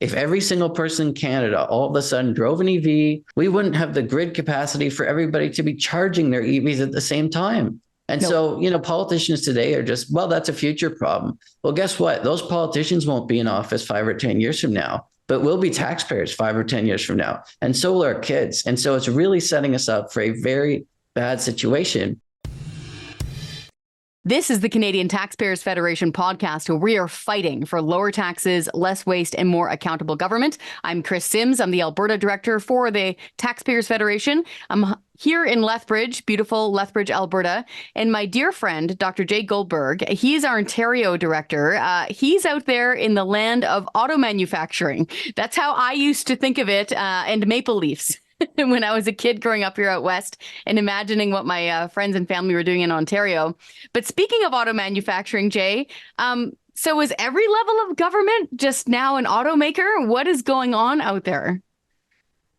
If every single person in Canada all of a sudden drove an EV, we wouldn't have the grid capacity for everybody to be charging their EVs at the same time. And Nope. so, politicians today are just, well, that's a future problem. Well, guess what? Those politicians won't be in office 5 or 10 years from now, but we'll be taxpayers 5 or 10 years from now. And so will our kids. And so it's really setting us up for a very bad situation. This is the Canadian Taxpayers Federation podcast, where we are fighting for lower taxes, less waste, and more accountable government. I'm Chris Sims. I'm the Alberta director for the Taxpayers Federation. I'm here in Lethbridge, beautiful Lethbridge, Alberta. And my dear friend, Dr. Jay Goldberg, he's our Ontario director. He's out there in the land of auto manufacturing. That's how I used to think of it, and maple leafs. When I was a kid growing up here out west and imagining what my friends and family were doing in Ontario. But speaking of auto manufacturing, Jay, so is every level of government just now an automaker? What is going on out there?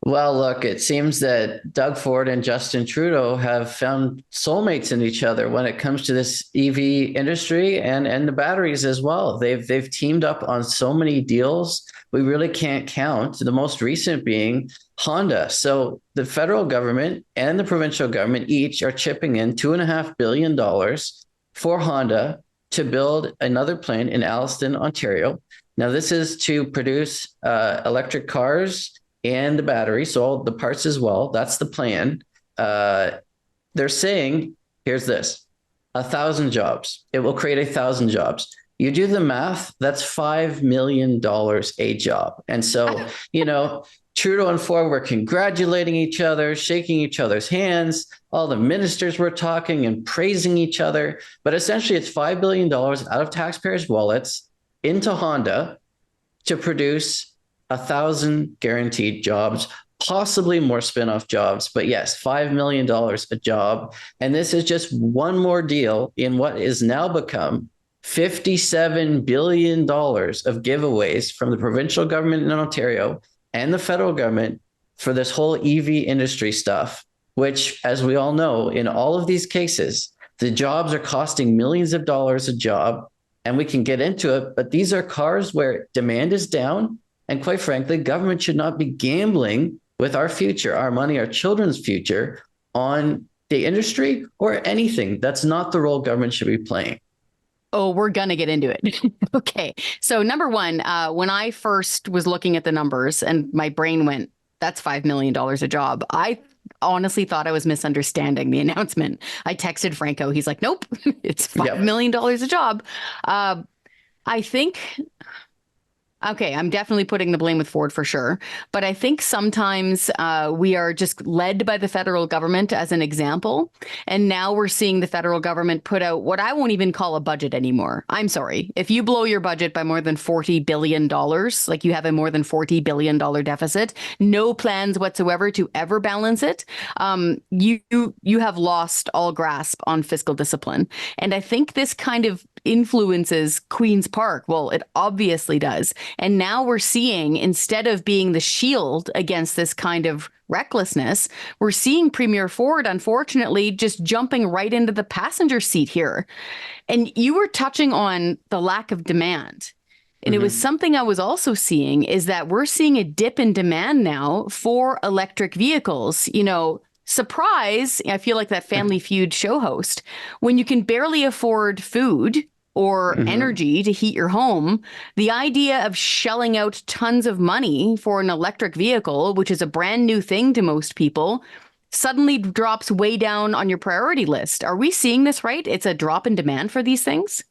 Well, look, it seems that Doug Ford and Justin Trudeau have found soulmates in each other when it comes to this EV industry and the batteries as well. They've teamed up on so many deals we really can't count. The most recent being Honda. So the federal government and the provincial government each are chipping in $2.5 billion for Honda to build another plant in Alliston, Ontario. Now, this is to produce electric cars and the battery, so all the parts as well. That's the plan. They're saying, here's this, 1,000 jobs. It will create 1,000 jobs. You do the math, that's $5 million a job. And so, Trudeau and Ford were congratulating each other, shaking each other's hands. All the ministers were talking and praising each other. But essentially, it's $5 billion out of taxpayers' wallets into Honda to produce 1,000 guaranteed jobs, possibly more spin-off jobs. But yes, $5 million a job. And this is just one more deal in what is now become $57 billion of giveaways from the provincial government in Ontario and the federal government for this whole EV industry stuff, which, as we all know, in all of these cases, the jobs are costing millions of dollars a job, and we can get into it, but these are cars where demand is down, and quite frankly, government should not be gambling with our future, our money, our children's future on the industry or anything. That's not the role government should be playing. Oh, we're going to get into it. Okay. So number one, when I first was looking at the numbers and my brain went, that's $5 million a job, I honestly thought I was misunderstanding the announcement. I texted Franco. He's like, nope, it's $5 million a job. I think... Okay, I'm definitely putting the blame with Ford for sure. But I think sometimes we are just led by the federal government as an example. And now we're seeing the federal government put out what I won't even call a budget anymore. I'm sorry. If you blow your budget by more than $40 billion, like you have a more than $40 billion deficit, no plans whatsoever to ever balance it, you have lost all grasp on fiscal discipline. And I think this kind of influences Queen's Park. Well, it obviously does. And now we're seeing, instead of being the shield against this kind of recklessness, we're seeing Premier Ford, unfortunately, just jumping right into the passenger seat here. And you were touching on the lack of demand. And it was something I was also seeing, is that we're seeing a dip in demand now for electric vehicles. Surprise, I feel like that Family Feud show host. When you can barely afford food or energy to heat your home, the idea of shelling out tons of money for an electric vehicle, which is a brand new thing to most people, suddenly drops way down on your priority list. Are we seeing this right? It's a drop in demand for these things?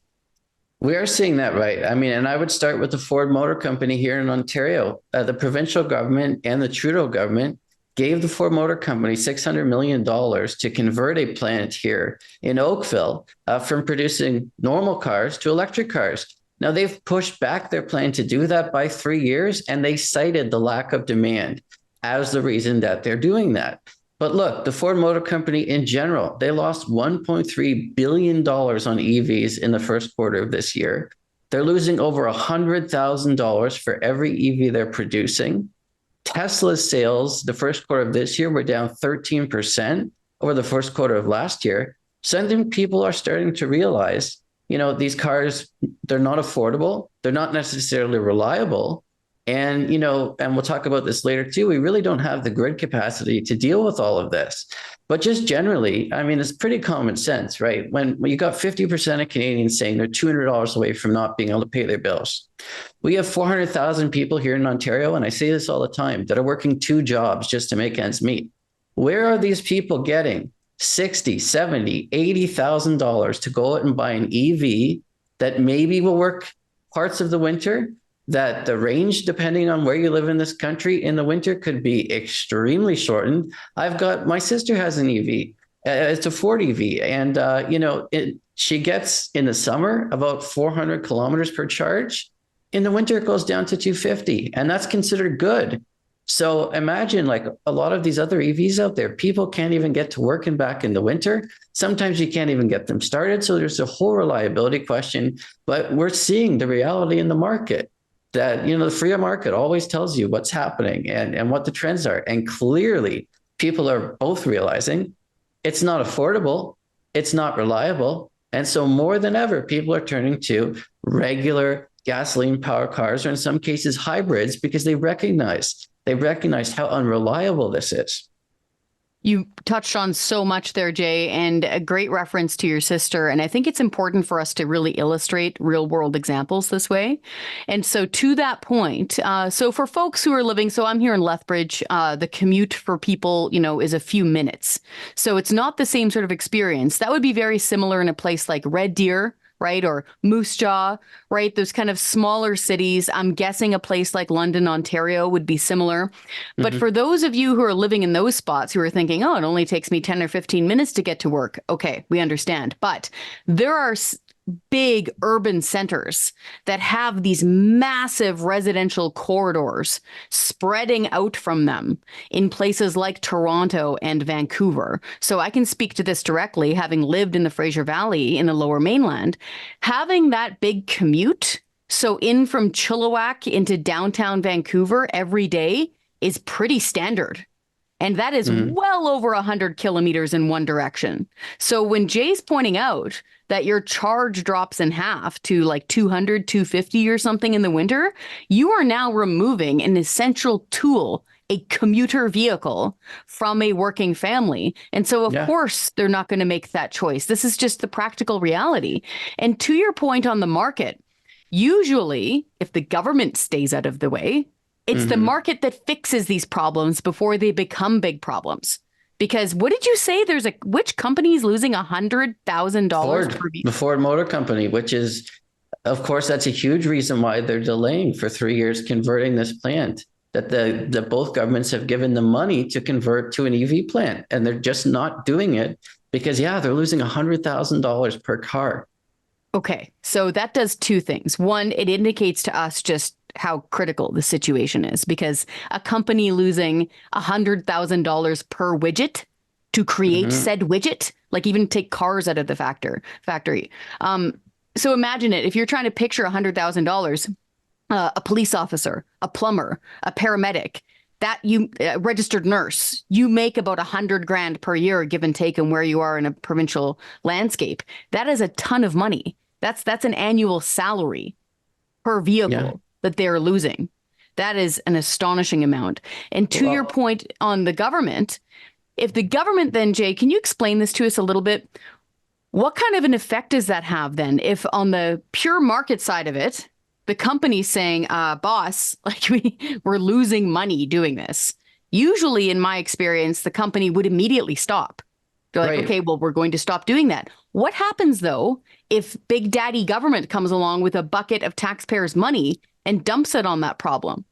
We are seeing that, right? I mean, and I would start with the Ford Motor Company here in Ontario. The provincial government and the Trudeau government gave the Ford Motor Company $600 million to convert a plant here in Oakville from producing normal cars to electric cars. Now, they've pushed back their plan to do that by 3 years, and they cited the lack of demand as the reason that they're doing that. But look, the Ford Motor Company in general, they lost $1.3 billion on EVs in the first quarter of this year. They're losing over $100,000 for every EV they're producing. Tesla's sales the first quarter of this year were down 13% over the first quarter of last year. So I think people are starting to realize, these cars, they're not affordable. They're not necessarily reliable. And, and we'll talk about this later too. We really don't have the grid capacity to deal with all of this. But just generally, I mean, it's pretty common sense, right? When you got 50% of Canadians saying they're $200 away from not being able to pay their bills. We have 400,000 people here in Ontario, and I say this all the time, that are working 2 jobs just to make ends meet. Where are these people getting $60,000, $70,000, $80,000 to go out and buy an EV that maybe will work parts of the winter, that the range, depending on where you live in this country in the winter, could be extremely shortened? My sister has an EV. It's a Ford EV. And, she gets in the summer about 400 kilometers per charge. In the winter, it goes down to 250, and that's considered good. So imagine, like, a lot of these other EVs out there, people can't even get to work and back in the winter. Sometimes you can't even get them started. So there's a whole reliability question, but we're seeing the reality in the market that, the free market always tells you what's happening and what the trends are. And clearly people are both realizing it's not affordable, it's not reliable. And so more than ever, people are turning to regular gasoline powered cars, or in some cases hybrids, because they recognize how unreliable this is. You touched on so much there, Jay, and a great reference to your sister. And I think it's important for us to really illustrate real world examples this way. And so to that point, so for folks who are living, so I'm here in Lethbridge, the commute for people, is a few minutes. So it's not the same sort of experience. That would be very similar in a place like Red Deer, right? Or Moose Jaw, right? Those kind of smaller cities. I'm guessing a place like London, Ontario would be similar. But for those of you who are living in those spots who are thinking, oh, it only takes me 10 or 15 minutes to get to work. Okay, we understand. But there are big urban centers that have these massive residential corridors spreading out from them in places like Toronto and Vancouver. So I can speak to this directly, having lived in the Fraser Valley in the Lower Mainland. Having that big commute, so in from Chilliwack into downtown Vancouver every day, is pretty standard. And that is well over 100 kilometers in one direction. So when Jay's pointing out that your charge drops in half to like 200, 250 or something in the winter, you are now removing an essential tool, a commuter vehicle, from a working family. And so, of course, they're not going to make that choice. This is just the practical reality. And to your point on the market, usually, if the government stays out of the way, it's the market that fixes these problems before they become big problems. Because what did you say? Which company is losing $100,000 per vehicle? The Ford Motor Company, which is, of course, that's a huge reason why they're delaying for 3 years converting this plant. That both governments have given the money to convert to an EV plant, and they're just not doing it because, they're losing $100,000 per car. Okay, so that does 2 things. One, it indicates to us just how critical the situation is, because a company losing $100,000 per widget to create said widget, like even take cars out of the factory. So imagine it. If you're trying to picture $100,000, a police officer, a plumber, a paramedic, a registered nurse, you make about $100,000 per year, give and take, and where you are in a provincial landscape. That is a ton of money. That's an annual salary per vehicle that they're losing. That is an astonishing amount. And to your point on the government, if the government then, Jay, can you explain this to us a little bit? What kind of an effect does that have then? If on the pure market side of it, the company's saying, boss, like we're losing money doing this. Usually in my experience, the company would immediately stop. They're like, okay, well, we're going to stop doing that. What happens though, if Big Daddy government comes along with a bucket of taxpayers' money and dumps it on that problem?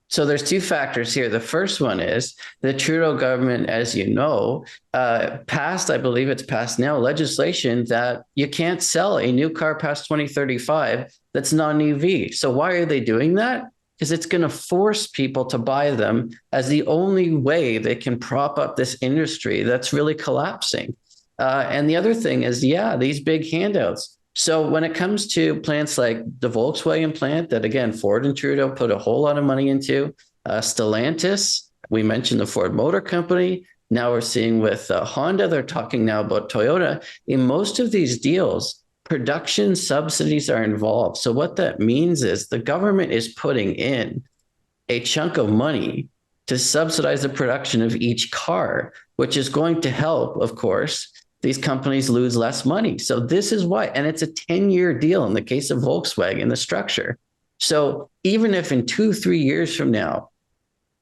So there's 2 factors here. The first one is the Trudeau government, as you know, passed, I believe it's passed now, legislation that you can't sell a new car past 2035 that's not an EV. So why are they doing that? Because it's going to force people to buy them as the only way they can prop up this industry that's really collapsing. And the other thing is, these big handouts. So when it comes to plants like the Volkswagen plant that, again, Ford and Trudeau put a whole lot of money into, Stellantis, we mentioned the Ford Motor Company. Now we're seeing with Honda, they're talking now about Toyota. In most of these deals, production subsidies are involved. So what that means is the government is putting in a chunk of money to subsidize the production of each car, which is going to help, of course, these companies lose less money. So this is why, and it's a 10-year deal in the case of Volkswagen, the structure. So even if in 2-3 years from now,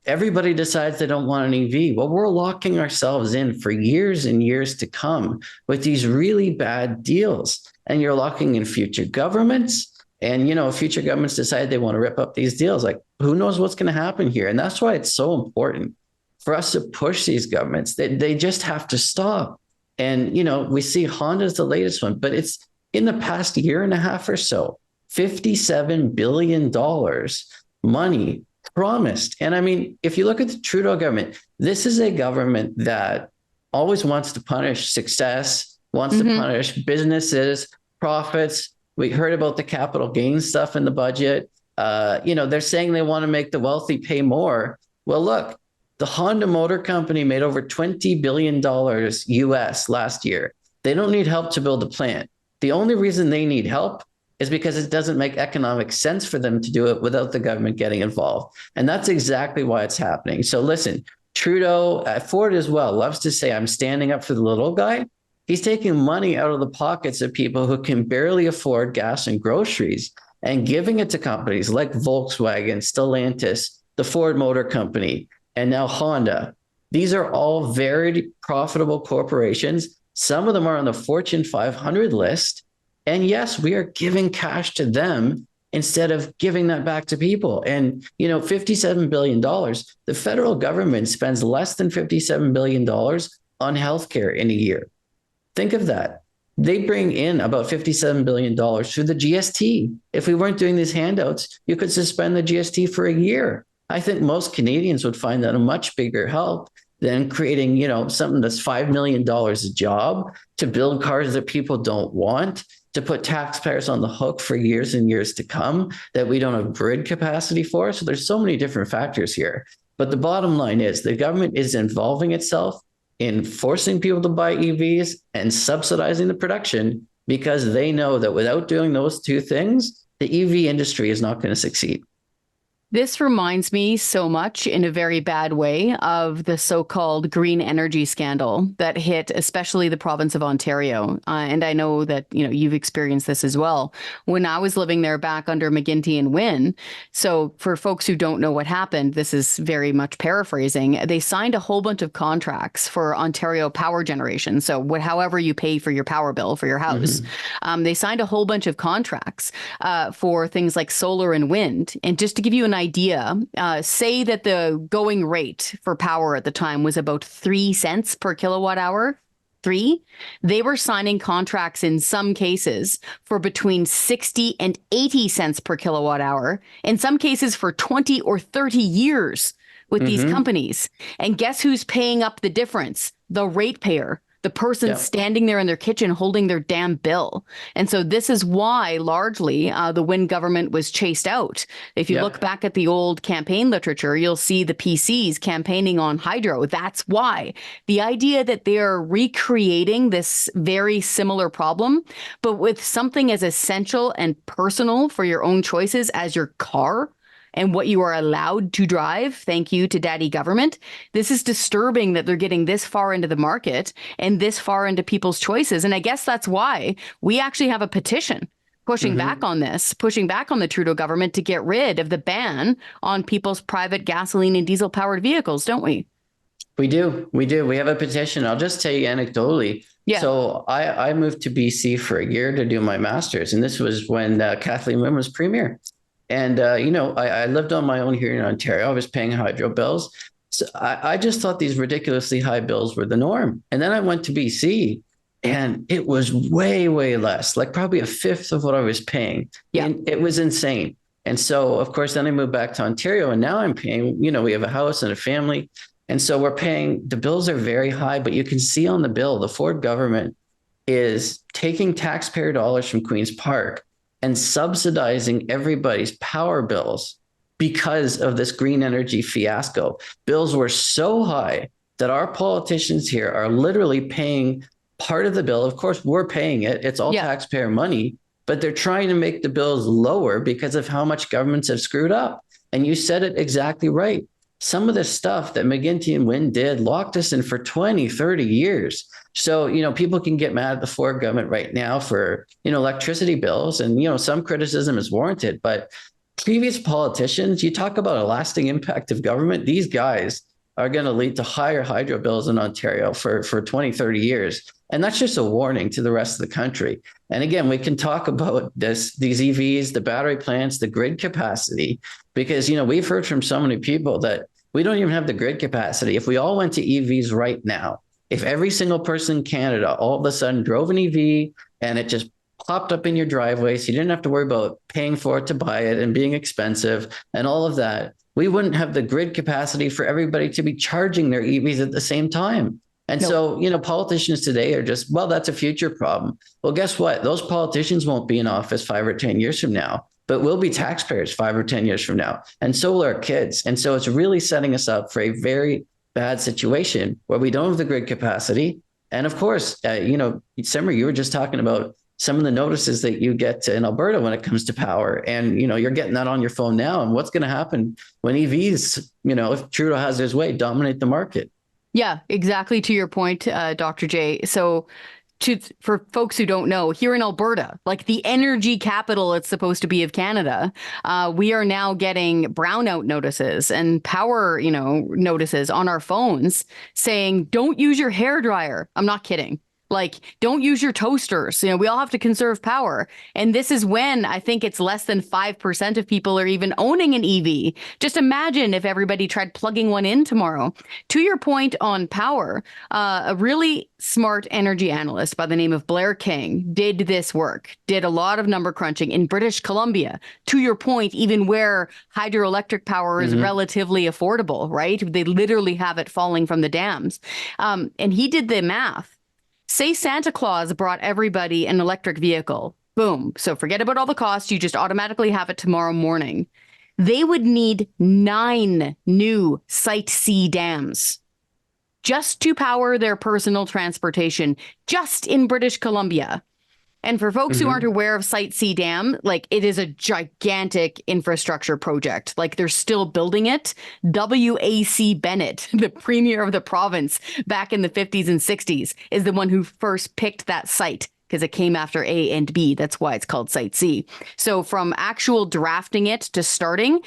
everybody decides they don't want an EV, well, we're locking ourselves in for years and years to come with these really bad deals. And you're locking in future governments. And, future governments decide they want to rip up these deals. Like, who knows what's going to happen here? And that's why it's so important for us to push these governments. They just have to stop. And, we see Honda's the latest one, but it's in the past year and a half or so, $57 billion money promised. And I mean, if you look at the Trudeau government, this is a government that always wants to punish success, wants to punish businesses, profits. We heard about the capital gains stuff in the budget. They're saying they want to make the wealthy pay more. Well, look, the Honda Motor Company made over $20 billion US last year. They don't need help to build a plant. The only reason they need help is because it doesn't make economic sense for them to do it without the government getting involved. And that's exactly why it's happening. So listen, Trudeau, Ford as well, loves to say, I'm standing up for the little guy. He's taking money out of the pockets of people who can barely afford gas and groceries and giving it to companies like Volkswagen, Stellantis, the Ford Motor Company, and now Honda. These are all very profitable corporations. Some of them are on the Fortune 500 list. And yes, we are giving cash to them instead of giving that back to people. And, $57 billion, the federal government spends less than $57 billion on healthcare in a year. Think of that. They bring in about $57 billion through the GST. If we weren't doing these handouts, you could suspend the GST for a year. I think most Canadians would find that a much bigger help than creating, something that's $5 million a job to build cars that people don't want, to put taxpayers on the hook for years and years to come that we don't have grid capacity for. So there's so many different factors here. But the bottom line is the government is involving itself in forcing people to buy EVs and subsidizing the production because they know that without doing those two things, the EV industry is not going to succeed. This reminds me so much in a very bad way of the so-called green energy scandal that hit especially the province of Ontario. And I know that, you've experienced this as well. When I was living there back under McGuinty and Wynne, so for folks who don't know what happened, this is very much paraphrasing, they signed a whole bunch of contracts for Ontario power generation. So however you pay for your power bill for your house, they signed a whole bunch of contracts for things like solar and wind. And just to give you an idea, say that the going rate for power at the time was about 3 cents per kilowatt hour. They were signing contracts in some cases for between 60 and 80 cents per kilowatt hour, in some cases for 20 or 30 years with these companies. And guess who's paying up the difference? The ratepayer. The person standing there in their kitchen holding their damn bill. And so this is why largely the Wynne government was chased out. If you look back at the old campaign literature, you'll see the PCs campaigning on hydro. That's why. The idea that they're recreating this very similar problem, but with something as essential and personal for your own choices as your car, and what you are allowed to drive, thank you to daddy government. This is disturbing that they're getting this far into the market and this far into people's choices. And I guess that's why we actually have a petition pushing back on this, pushing back on the Trudeau government to get rid of the ban on people's private gasoline and diesel powered vehicles, don't we? We do. We have a petition. I'll just tell you anecdotally. Yeah. So I moved to BC for a year to do my master's. And this was when Kathleen Wynne was premier. And, I lived on my own here in Ontario. I was paying hydro bills. So I just thought these ridiculously high bills were the norm. And then I went to BC and it was way, way less, like probably a fifth of what I was paying. Yeah. And it was insane. And so, of course, then I moved back to Ontario and now I'm paying, we have a house and a family. And so we're paying, the bills are very high, but you can see on the bill, the Ford government is taking taxpayer dollars from Queen's Park and subsidizing everybody's power bills because of this green energy fiasco. Bills were so high that our politicians here are literally paying part of the bill. Of course, we're paying it. It's all taxpayer money, but they're trying to make the bills lower because of how much governments have screwed up. And you said it exactly right. Some of the stuff that McGuinty and Wynne did locked us in for 20, 30 years. So, people can get mad at the Ford government right now for, electricity bills, and, some criticism is warranted. But previous politicians, you talk about a lasting impact of government, these guys are going to lead to higher hydro bills in Ontario for 20, 30 years. And that's just a warning to the rest of the country. And again, we can talk about these EVs, the battery plants, the grid capacity, because, we've heard from so many people that we don't even have the grid capacity. If we all went to EVs right now, if every single person in Canada all of a sudden drove an EV and it just popped up in your driveway, so you didn't have to worry about paying for it to buy it and being expensive and all of that, we wouldn't have the grid capacity for everybody to be charging their EVs at the same time. And so, politicians today are just, well, that's a future problem. Well, guess what? Those politicians won't be in office 5 or 10 years from now, but we'll be taxpayers 5 or 10 years from now. And so will our kids. And so it's really setting us up for a very bad situation where we don't have the grid capacity. And of course, Simmer, you were just talking about some of the notices that you get in Alberta when it comes to power. And, you're getting that on your phone now. And what's going to happen when EVs, if Trudeau has his way, dominate the market? Yeah, exactly to your point, Dr. J. So for folks who don't know, here in Alberta, like the energy capital it's supposed to be of Canada, we are now getting brownout notices and power, notices on our phones saying, don't use your hairdryer. I'm not kidding. Like, don't use your toasters. We all have to conserve power. And this is when I think it's less than 5% of people are even owning an EV. Just imagine if everybody tried plugging one in tomorrow. To your point on power, a really smart energy analyst by the name of Blair King did this work, did a lot of number crunching in British Columbia. To your point, even where hydroelectric power is relatively affordable, right? They literally have it falling from the dams. And he did the math. Say Santa Claus brought everybody an electric vehicle. Boom. So forget about all the costs. You just automatically have it tomorrow morning. They would need 9 new Site C dams just to power their personal transportation, just in British Columbia. And for folks who aren't aware of Site C Dam, like, it is a gigantic infrastructure project. Like, they're still building it. W.A.C. Bennett, the premier of the province back in the 50s and 60s, is the one who first picked that site because it came after A and B. That's why it's called Site C. So from actual drafting it to starting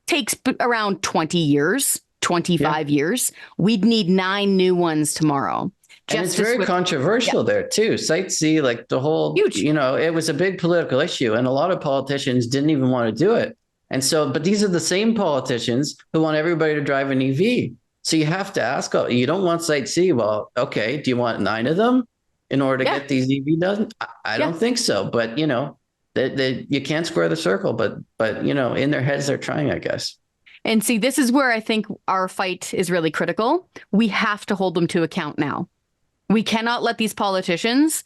takes around 20 years, 25 years. We'd need 9 new ones tomorrow. And it's very controversial there too. Site C, like the whole, huge. It was a big political issue and a lot of politicians didn't even want to do it. And so, but these are the same politicians who want everybody to drive an EV. So you have to ask, you don't want Site C. Well, okay. Do you want 9 of them in order to get these EV done? I don't think so. But, you can't square the circle, but, in their heads, they're trying, I guess. And see, this is where I think our fight is really critical. We have to hold them to account now. We cannot let these politicians,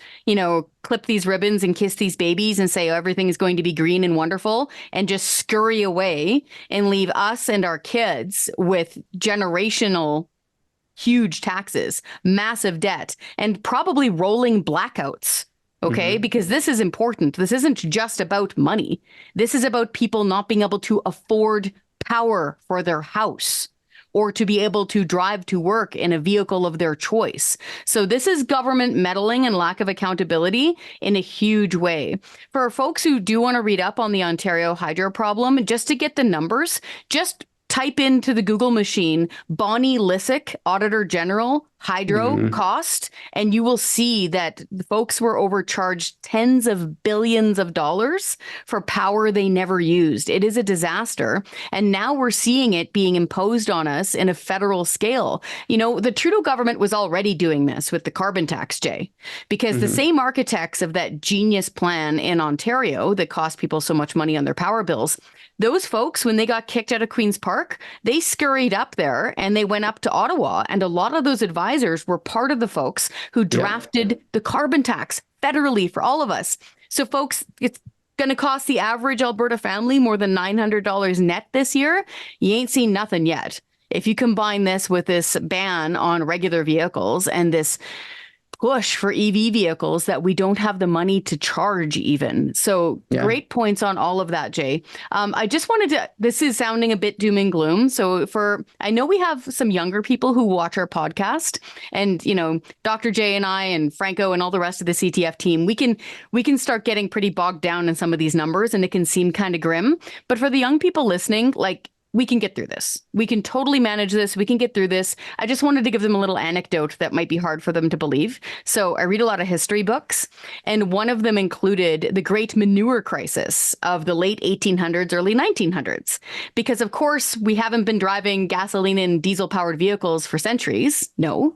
clip these ribbons and kiss these babies and say, everything is going to be green and wonderful, and just scurry away and leave us and our kids with generational huge taxes, massive debt, and probably rolling blackouts. Okay, because this is important. This isn't just about money. This is about people not being able to afford power for their house, or to be able to drive to work in a vehicle of their choice. So this is government meddling and lack of accountability in a huge way. For folks who do want to read up on the Ontario hydro problem, just to get the numbers, just type into the Google machine, Bonnie Lysyk, Auditor General, hydro cost, and you will see that the folks were overcharged tens of billions of dollars for power they never used. It is a disaster. And now we're seeing it being imposed on us in a federal scale. The Trudeau government was already doing this with the carbon tax, Jay, because the same architects of that genius plan in Ontario that cost people so much money on their power bills, those folks, when they got kicked out of Queen's Park, they scurried up there and they went up to Ottawa. And a lot of those advisors were part of the folks who drafted the carbon tax federally for all of us. So folks, it's going to cost the average Alberta family more than $900 net this year. You ain't seen nothing yet. If you combine this with this ban on regular vehicles and this push for EV vehicles that we don't have the money to charge even. So great points on all of that, Jay. I just wanted to, this is sounding a bit doom and gloom. So I know we have some younger people who watch our podcast, and, you know, Dr. Jay and I and Franco and all the rest of the CTF team, we can start getting pretty bogged down in some of these numbers, and it can seem kind of grim. But for the young people listening, like, we can get through this. We can totally manage this. We can get through this. I just wanted to give them a little anecdote that might be hard for them to believe. So I read a lot of history books, and one of them included the great manure crisis of the late 1800s, early 1900s. Because, of course, we haven't been driving gasoline and diesel-powered vehicles for centuries. No.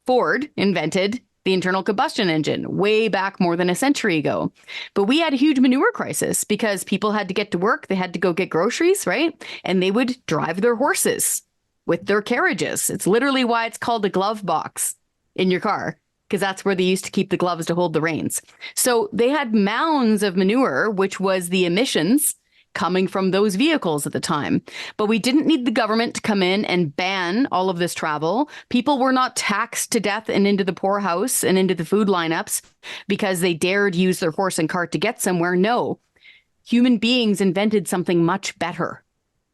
Ford invented the internal combustion engine way back more than a century ago. But we had a huge manure crisis because people had to get to work. They had to go get groceries, right? And they would drive their horses with their carriages. It's literally why it's called a glove box in your car, because that's where they used to keep the gloves to hold the reins. So they had mounds of manure, which was the emissions coming from those vehicles at the time. But we didn't need the government to come in and ban all of this travel. People were not taxed to death and into the poorhouse and into the food lineups because they dared use their horse and cart to get somewhere. No, human beings invented something much better.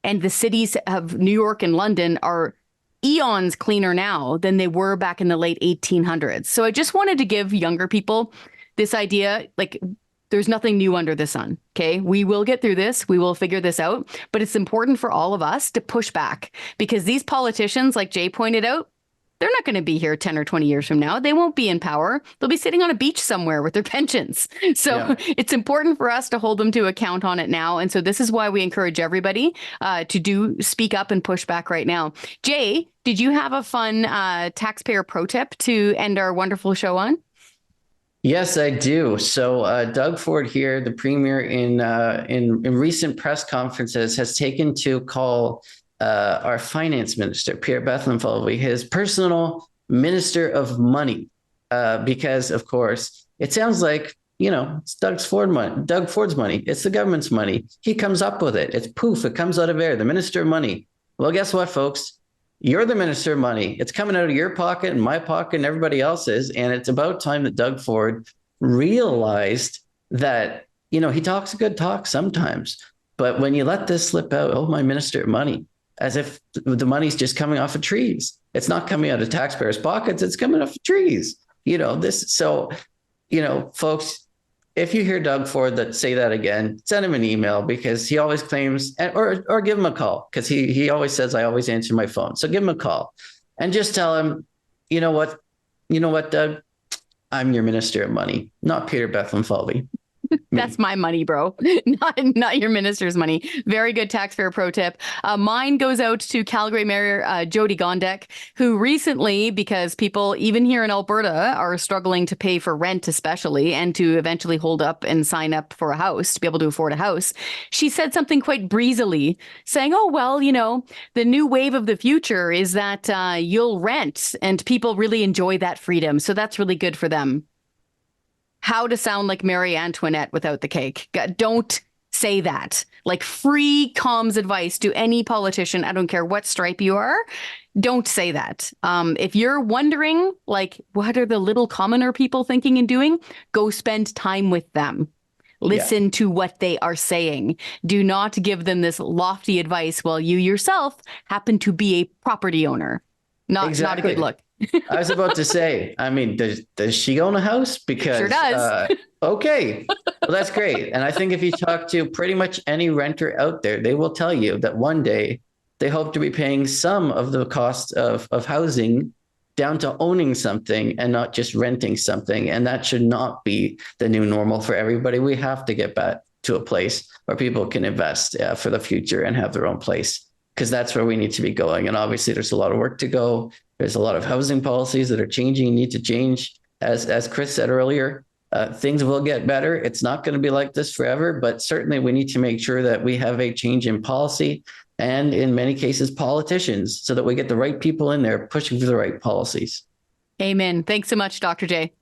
And the cities of New York and London are eons cleaner now than they were back in the late 1800s. So I just wanted to give younger people this idea, like, there's nothing new under the sun, okay? We will get through this. We will figure this out. But it's important for all of us to push back, because these politicians, like Jay pointed out, they're not going to be here 10 or 20 years from now. They won't be in power. They'll be sitting on a beach somewhere with their pensions. So it's important for us to hold them to account on it now. And so this is why we encourage everybody to speak up and push back right now. Jay, did you have a fun taxpayer pro tip to end our wonderful show on? Yes, I do. So Doug Ford here, the premier, in recent press conferences, has taken to call our finance minister, Pierre Bethlenfalvy, his personal minister of money, because, of course, it sounds like, you know, it's Doug Ford's money. It's the government's money. He comes up with it. It's poof. It comes out of air. The minister of money. Well, guess what, folks? You're the minister of money. It's coming out of your pocket and my pocket and everybody else's. And it's about time that Doug Ford realized that, you know, he talks a good talk sometimes, but when you let this slip out, oh, my minister of money, as if the money's just coming off of trees. It's not coming out of taxpayers' pockets. It's coming off of trees. You know, folks, if you hear Doug Ford say that again, send him an email, because he always claims, or give him a call, because he always says, I always answer my phone. So give him a call and just tell him, you know what, Doug, I'm your minister of money, not Peter Bethlenfalvy. That's my money, bro. Not your minister's money. Very good taxpayer pro tip. Mine goes out to Calgary Mayor Jody Gondek, who recently, because people even here in Alberta are struggling to pay for rent especially, and to eventually hold up and sign up for a house, to be able to afford a house, she said something quite breezily, saying, oh, well, you know, the new wave of the future is that you'll rent, and people really enjoy that freedom. So that's really good for them. How to sound like Marie Antoinette without the cake. Don't say that. Like, free comms advice to any politician. I don't care what stripe you are. Don't say that. If you're wondering, like, what are the little commoner people thinking and doing? Go spend time with them. Listen to what they are saying. Do not give them this lofty advice while you yourself happen to be a property owner. Not a good look. I was about to say, I mean, does she own a house? Because sure does. Okay, well, that's great. And I think if you talk to pretty much any renter out there, they will tell you that one day they hope to be paying some of the cost of housing down to owning something and not just renting something. And that should not be the new normal for everybody. We have to get back to a place where people can invest for the future and have their own place, because that's where we need to be going. And obviously there's a lot of work to go. There's a lot of housing policies that are changing, need to change. As Chris said earlier, things will get better. It's not going to be like this forever, but certainly we need to make sure that we have a change in policy, and in many cases, politicians, so that we get the right people in there pushing for the right policies. Amen. Thanks so much, Dr. J.